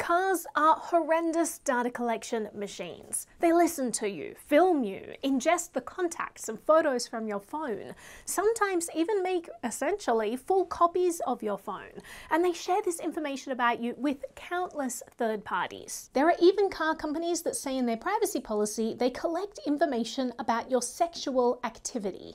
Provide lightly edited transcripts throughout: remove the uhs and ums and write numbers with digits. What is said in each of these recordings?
Cars are horrendous data collection machines. They listen to you, film you, ingest the contacts and photos from your phone, sometimes even make essentially full copies of your phone, and they share this information about you with countless third parties. There are even car companies that say in their privacy policy they collect information about your sexual activity.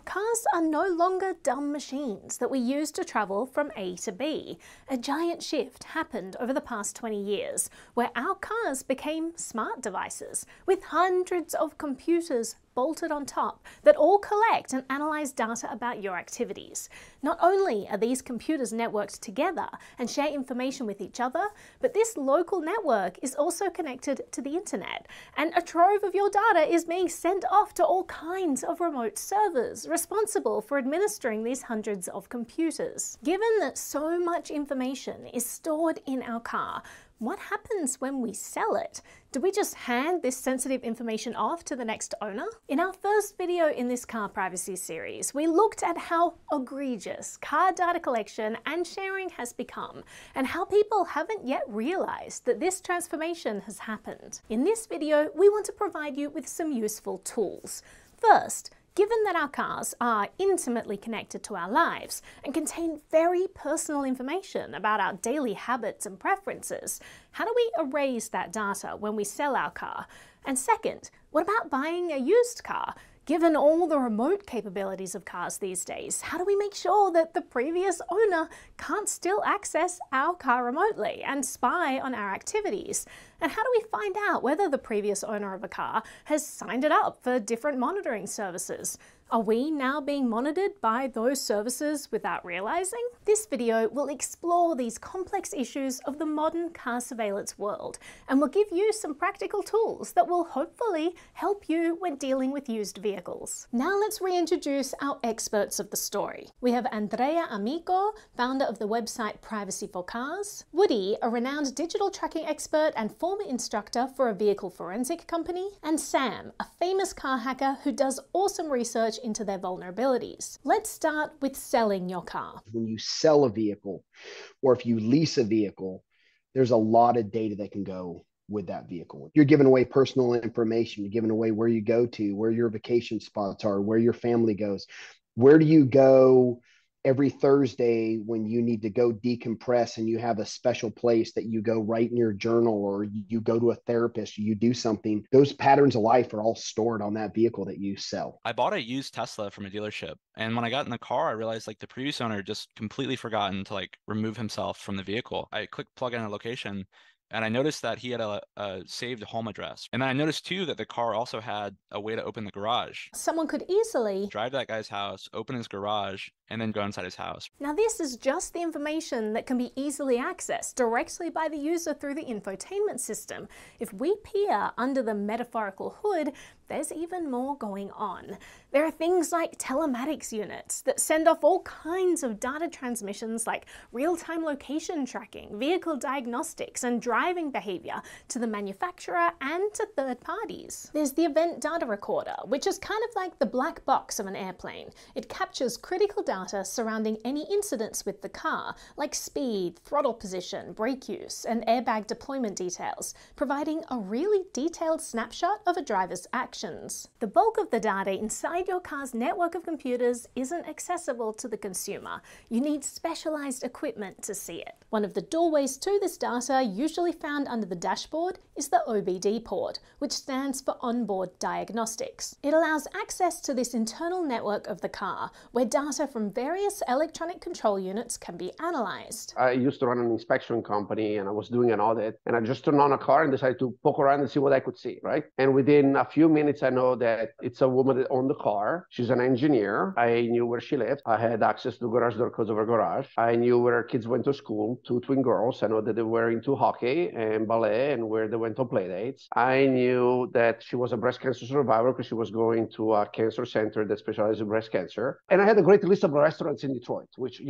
Cars are no longer dumb machines that we use to travel from A to B. A giant shift happened over the past 20 years, where our cars became smart devices with hundreds of computers bolted on top that all collect and analyze data about your activities. Not only are these computers networked together and share information with each other, but this local network is also connected to the internet, and a trove of your data is being sent off to all kinds of remote servers responsible for administering these hundreds of computers. Given that so much information is stored in our car, what happens when we sell it? Do we just hand this sensitive information off to the next owner? In our first video in this car privacy series, we looked at how egregious car data collection and sharing has become, and how people haven't yet realized that this transformation has happened. In this video, we want to provide you with some useful tools. First, given that our cars are intimately connected to our lives and contain very personal information about our daily habits and preferences, how do we erase that data when we sell our car? And second, what about buying a used car? Given all the remote capabilities of cars these days, how do we make sure that the previous owner can't still access our car remotely and spy on our activities? And how do we find out whether the previous owner of a car has signed it up for different monitoring services? Are we now being monitored by those services without realizing? This video will explore these complex issues of the modern car surveillance world, and will give you some practical tools that will hopefully help you when dealing with used vehicles. Now let's reintroduce our experts of the story. We have Andrea Amico, founder of the website Privacy for Cars; Woody, a renowned digital tracking expert and former instructor for a vehicle forensic company; and Sam, a famous car hacker who does awesome research into their vulnerabilities. Let's start with selling your car. When you sell a vehicle, or if you lease a vehicle, there's a lot of data that can go with that vehicle. You're giving away personal information. You're giving away where you go to, where your vacation spots are, where your family goes. Where do you go every Thursday when you need to go decompress, and you have a special place that you go write in your journal, or you go to a therapist, or you do something? Those patterns of life are all stored on that vehicle that you sell. I bought a used Tesla from a dealership, and when I got in the car, I realized the previous owner just completely forgotten to remove himself from the vehicle. I clicked plug in a location, and I noticed that he had a saved home address. And then I noticed too that the car also had a way to open the garage. Someone could easily drive to that guy's house, open his garage, and then go inside his house. Now this is just the information that can be easily accessed directly by the user through the infotainment system. If we peer under the metaphorical hood, there's even more going on. There are things like telematics units that send off all kinds of data transmissions like real-time location tracking, vehicle diagnostics, and driving behavior to the manufacturer and to third parties. There's the event data recorder, which is kind of like the black box of an airplane. It captures critical data surrounding any incidents with the car, like speed, throttle position, brake use, and airbag deployment details, providing a really detailed snapshot of a driver's actions. The bulk of the data inside your car's network of computers isn't accessible to the consumer. You need specialized equipment to see it. One of the doorways to this data, usually found under the dashboard, is the OBD port, which stands for Onboard Diagnostics. It allows access to this internal network of the car, where data from various electronic control units can be analyzed. I used to run an inspection company, and I was doing an audit, and I just turned on a car and decided to poke around and see what I could see, right? And within a few minutes, I know that it's a woman that owned the car. She's an engineer. I knew where she lived. I had access to the garage door codes of her garage. I knew where her kids went to school, 2 twin girls. I know that they were into hockey and ballet and where they went on play dates. I knew that she was a breast cancer survivor because she was going to a cancer center that specializes in breast cancer. And I had a great list of restaurants in Detroit, which,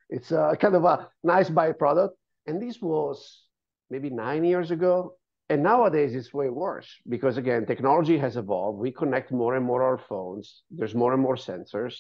it's a kind of a nice byproduct. And this was maybe 9 years ago. And nowadays it's way worse because, again, technology has evolved. We connect more and more our phones. There's more and more sensors.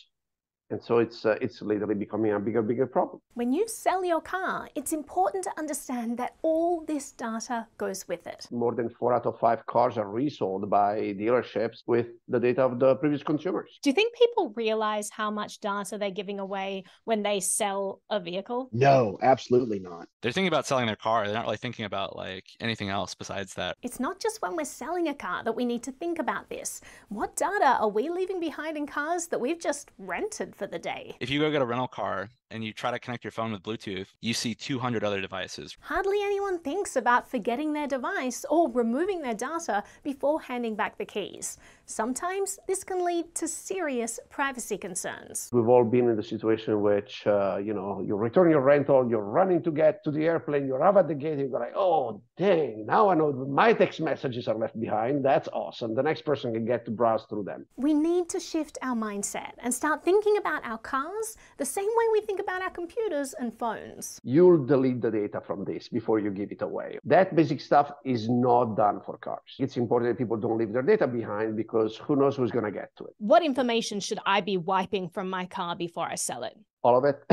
And so it's literally becoming a bigger problem. When you sell your car, it's important to understand that all this data goes with it. More than 4 out of 5 cars are resold by dealerships with the data of the previous consumers. Do you think people realize how much data they're giving away when they sell a vehicle? No, absolutely not. They're thinking about selling their car. They're not really thinking about like anything else besides that. It's not just when we're selling a car that we need to think about this. What data are we leaving behind in cars that we've just rented for the day? If you go get a rental car and you try to connect your phone with Bluetooth, you see 200 other devices. Hardly anyone thinks about forgetting their device or removing their data before handing back the keys. Sometimes this can lead to serious privacy concerns. We've all been in the situation in which, you return your rental, you're running to get to the airplane, you're up at the gate, and you're like, oh, dang, now I know my text messages are left behind. That's awesome. The next person can get to browse through them. We need to shift our mindset and start thinking about our cars the same way we think about our computers and phones. You'll delete the data from this before you give it away. That basic stuff is not done for cars. It's important that people don't leave their data behind because who knows who's going to get to it. What information should I be wiping from my car before I sell it? All of it.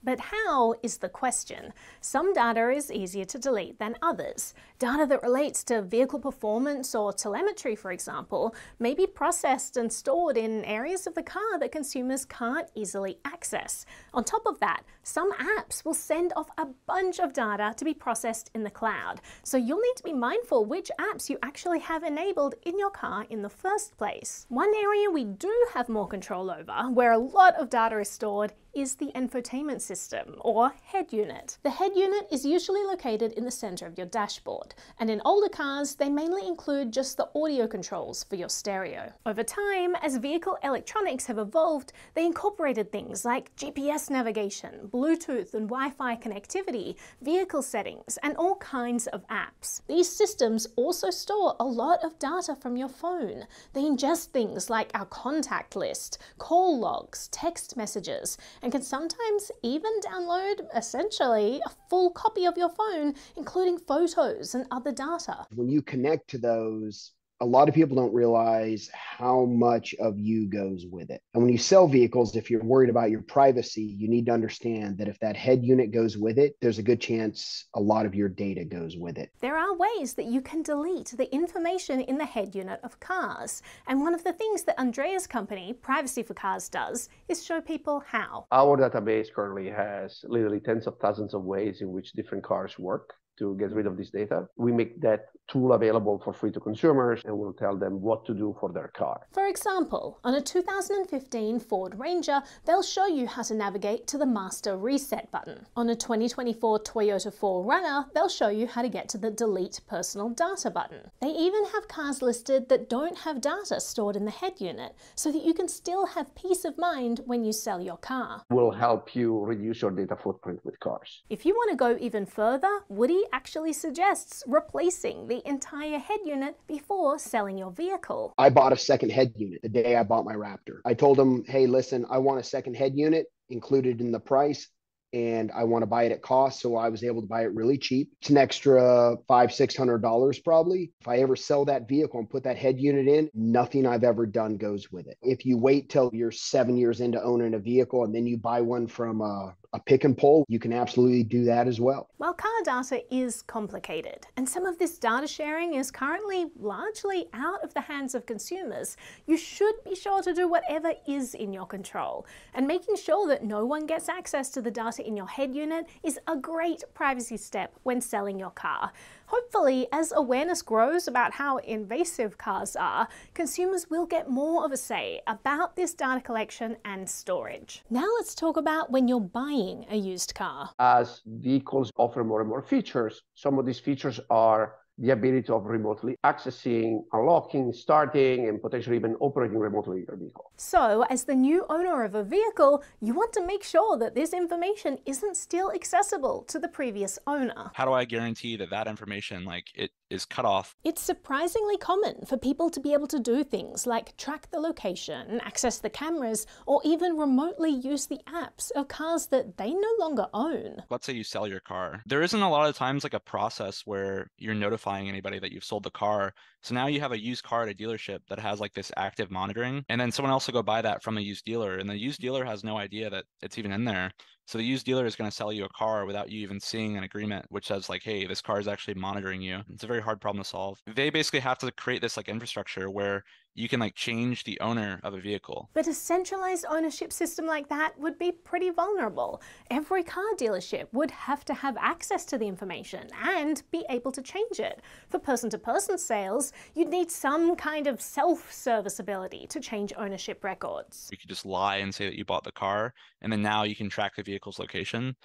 But how is the question. Some data is easier to delete than others. Data that relates to vehicle performance or telemetry, for example, may be processed and stored in areas of the car that consumers can't easily access. On top of that, some apps will send off a bunch of data to be processed in the cloud. So you'll need to be mindful which apps you actually have enabled in your car in the first place. One area we do have more control over, where a lot of data is stored, is the infotainment system, or head unit. The head unit is usually located in the center of your dashboard, and in older cars, they mainly include just the audio controls for your stereo. Over time, as vehicle electronics have evolved, they incorporated things like GPS navigation, Bluetooth and Wi-Fi connectivity, vehicle settings, and all kinds of apps. These systems also store a lot of data from your phone. They ingest things like our contact list, call logs, text messages, and can sometimes even download, essentially, a full copy of your phone, including photos and other data. When you connect to those, a lot of people don't realize how much of you goes with it. And when you sell vehicles, if you're worried about your privacy, you need to understand that if that head unit goes with it, there's a good chance a lot of your data goes with it. There are ways that you can delete the information in the head unit of cars. And one of the things that Andrea's company, Privacy for Cars, does is show people how. Our database currently has literally tens of thousands of ways in which different cars work to get rid of this data. We make that tool available for free to consumers, and we'll tell them what to do for their car. For example, on a 2015 Ford Ranger, they'll show you how to navigate to the Master Reset button. On a 2024 Toyota 4Runner, they'll show you how to get to the Delete Personal Data button. They even have cars listed that don't have data stored in the head unit, so that you can still have peace of mind when you sell your car. We'll help you reduce your data footprint with cars. If you want to go even further, Woody actually suggests replacing the entire head unit before selling your vehicle. I bought a second head unit the day I bought my Raptor. I told them, hey, listen, I want a second head unit included in the price, and I want to buy it at cost. So I was able to buy it really cheap. It's an extra $500-600 probably. If I ever sell that vehicle and put that head unit in, nothing I've ever done goes with it. If you wait till you're 7 years into owning a vehicle and then you buy one from a pick and pull, you can absolutely do that as well. While car data is complicated, and some of this data sharing is currently largely out of the hands of consumers, you should be sure to do whatever is in your control. And making sure that no one gets access to the data in your head unit is a great privacy step when selling your car. Hopefully, as awareness grows about how invasive cars are, consumers will get more of a say about this data collection and storage. Now let's talk about when you're buying a used car. As vehicles offer more and more features, some of these features are the ability of remotely accessing, unlocking, starting, and potentially even operating remotely your vehicle. So, as the new owner of a vehicle, you want to make sure that this information isn't still accessible to the previous owner. How do I guarantee that that information, like, it is cut off. It's surprisingly common for people to be able to do things like track the location, access the cameras, or even remotely use the apps of cars that they no longer own. Let's say you sell your car. There isn't a lot of times like a process where you're notifying anybody that you've sold the car. So now you have a used car at a dealership that has like this active monitoring, and then someone else will go buy that from a used dealer, and the used dealer has no idea that it's even in there. So the used dealer is going to sell you a car without you even seeing an agreement which says like, hey, this car is actually monitoring you. It's a very hard problem to solve. They basically have to create this like infrastructure where you can like change the owner of a vehicle. But a centralized ownership system like that would be pretty vulnerable. Every car dealership would have to have access to the information and be able to change it. For person-to-person sales, you'd need some kind of self-service ability to change ownership records. You could just lie and say that you bought the car, and then now you can track the vehicle's location.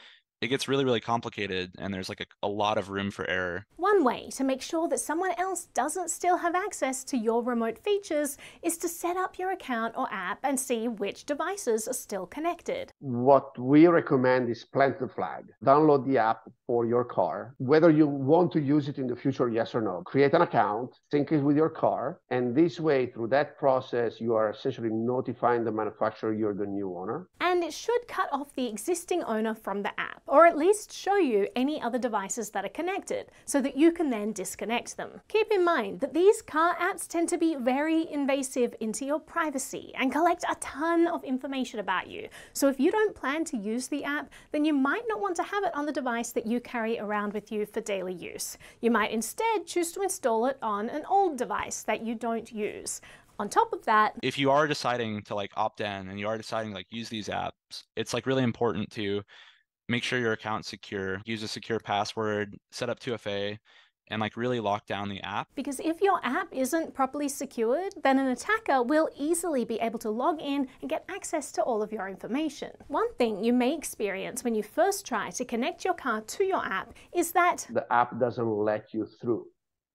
It gets really, really complicated, and there's like a lot of room for error. One way to make sure that someone else doesn't still have access to your remote features is to set up your account or app and see which devices are still connected. What we recommend is plant the flag. Download the app for your car. Whether you want to use it in the future, yes or no. Create an account, sync it with your car, and this way, through that process, you are essentially notifying the manufacturer you're the new owner. And it should cut off the existing owner from the app, or at least show you any other devices that are connected, so that you can then disconnect them. Keep in mind that these car apps tend to be very invasive into your privacy and collect a ton of information about you. So if you don't plan to use the app, then you might not want to have it on the device that you carry around with you for daily use. You might instead choose to install it on an old device that you don't use. On top of that, if you are deciding to like opt in and you are deciding to like use these apps, it's like really important to make sure your account's secure, use a secure password, set up 2FA, and like really lock down the app. Because if your app isn't properly secured, then an attacker will easily be able to log in and get access to all of your information. One thing you may experience when you first try to connect your car to your app is that the app doesn't let you through.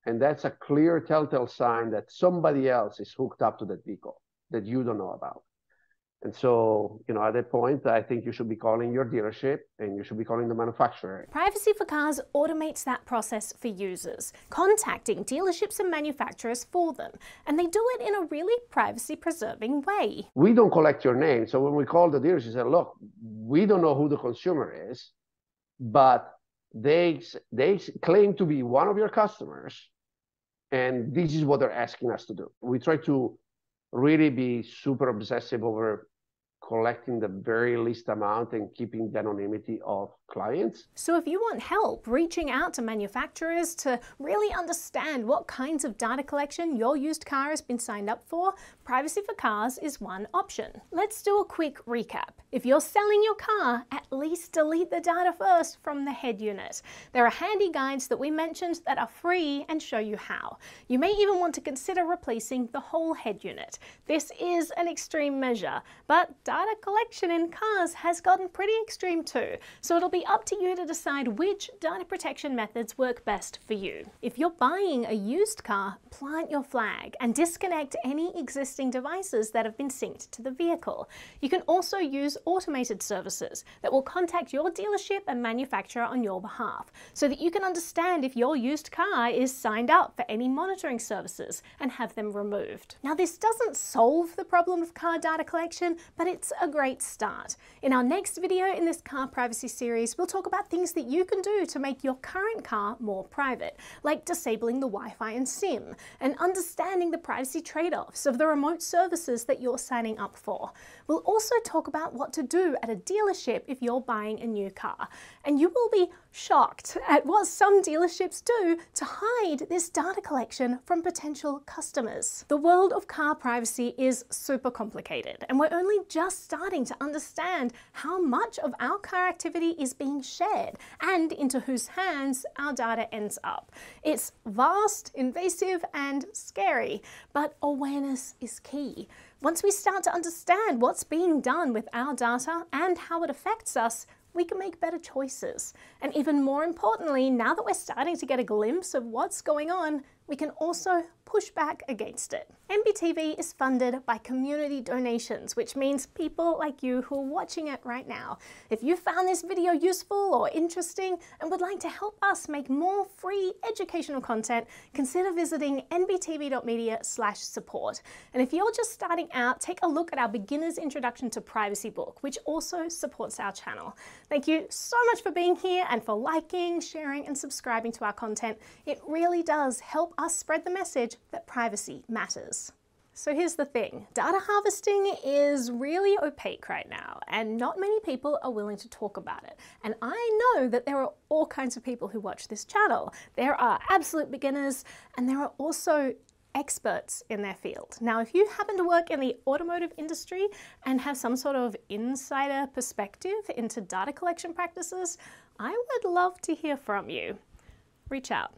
And that's a clear telltale sign that somebody else is hooked up to that vehicle that you don't know about. And so, at that point, I think you should be calling your dealership and you should be calling the manufacturer. Privacy for Cars automates that process for users, contacting dealerships and manufacturers for them. And they do it in a really privacy-preserving way. We don't collect your name. So when we call the dealers, we say, look, we don't know who the consumer is, but they claim to be one of your customers. And this is what they're asking us to do. We try to really be super obsessive over collecting the very least amount and keeping the anonymity of clients. So if you want help reaching out to manufacturers to really understand what kinds of data collection your used car has been signed up for, Privacy for Cars is one option. Let's do a quick recap. If you're selling your car, at least delete the data first from the head unit. There are handy guides that we mentioned that are free and show you how. You may even want to consider replacing the whole head unit. This is an extreme measure, but data collection in cars has gotten pretty extreme too, so it'll be up to you to decide which data protection methods work best for you. If you're buying a used car, plant your flag and disconnect any existing devices that have been synced to the vehicle. You can also use automated services that will contact your dealership and manufacturer on your behalf, so that you can understand if your used car is signed up for any monitoring services and have them removed. Now, this doesn't solve the problem of car data collection, but it's a great start. In our next video in this car privacy series, we'll talk about things that you can do to make your current car more private, like disabling the Wi-Fi and SIM, and understanding the privacy trade-offs of the remote services that you're signing up for. We'll also talk about what to do at a dealership if you're buying a new car, and you will be shocked at what some dealerships do to hide this data collection from potential customers. The world of car privacy is super complicated, and we're only just starting to understand how much of our car activity is being shared and into whose hands our data ends up. It's vast, invasive, and scary, but awareness is key. Once we start to understand what's being done with our data and how it affects us, we can make better choices. And even more importantly, now that we're starting to get a glimpse of what's going on, we can also push back against it. NBTV is funded by community donations, which means people like you who are watching it right now. If you found this video useful or interesting and would like to help us make more free educational content, consider visiting nbtv.media/support. And if you're just starting out, take a look at our Beginner's Introduction to Privacy book, which also supports our channel. Thank you so much for being here and for liking, sharing, and subscribing to our content. It really does help us spread the message that privacy matters. So here's the thing, data harvesting is really opaque right now, and not many people are willing to talk about it. And I know that there are all kinds of people who watch this channel. There are absolute beginners, and there are also experts in their field. Now, if you happen to work in the automotive industry and have some sort of insider perspective into data collection practices, I would love to hear from you. Reach out.